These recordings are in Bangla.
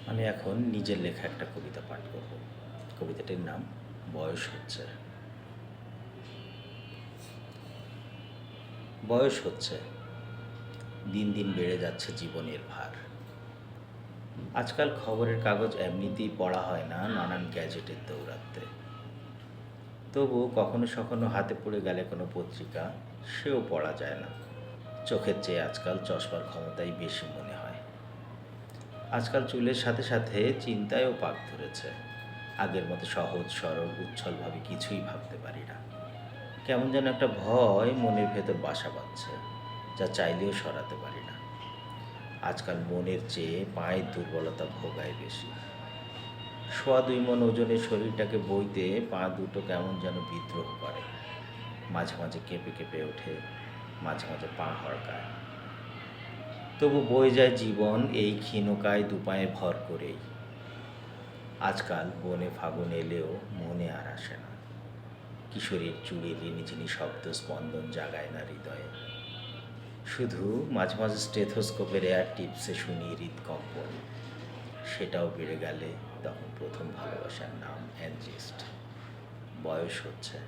আমি এখন নিজের লেখা একটা কবিতা পাঠ করব। কবিতাটির নাম বয়স হচ্ছে। বয়স হচ্ছে, দিন দিন বেড়ে যাচ্ছে জীবনের ভার। আজকাল খবরের কাগজ এমনিতেই পড়া হয় না নানান গ্যাজেটের দৌরাত্মে। তবুও কখনো সখনো হাতে পড়ে গেলে কোনো পত্রিকা, সেও পড়া যায় না। চোখের চেয়ে আজকাল চশমার ক্ষমতাই বেশি মনে হয়। আজকাল চুলের সাথে সাথে চিন্তায়ও পাক ধরেছে। আগের মতো সহজ সরল উচ্ছলভাবে কিছুই ভাবতে পারি না। কেমন যেন একটা ভয় মনের ভেতর বাসা বাঁধছে, যা চাইলেও সরাতে পারি না। আজকাল মনের চেয়ে পায়ের দুর্বলতা ভোগায় বেশি। 2.25 মণ ওজনের শরীরটাকে বইতে পা দুটো কেমন যেন বিদ্রোহ করে। মাঝে মাঝে কেঁপে কেঁপে ওঠে, মাঝে মাঝে পা হড়কায়। তবু বয়ে যায় জীবন এই ক্ষীণকায় দুপায়ে ভর করেই। আজকাল বনে ফাগুন এলেও মনে আর আসে না। কিশোরীর চুড়ির রিনিঝিনি শব্দ স্পন্দন জাগায় না হৃদয়ে। শুধু মাঝে মাঝে স্টেথোস্কোপের এয়ার টিপসে শুনি হৃদকম্পন। সেটাও বেড়ে গেলে তখন প্রথম ভালোবাসার নাম অ্যানজিস্ট। বয়স হচ্ছে,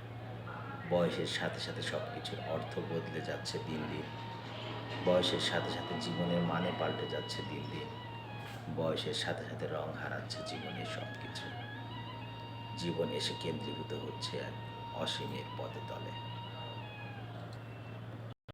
বয়সের সাথে সাথে সব কিছুর অর্থ বদলে যাচ্ছে দিন দিন। বয়সের সাথে সাথে জীবনের মানে পাল্টে যাচ্ছে দিন দিন। বয়সের সাথে সাথে রং হারাচ্ছে জীবনের সব কিছু। জীবন এসে কেন্দ্রীভূত হচ্ছে এক অসীমের পদতলে।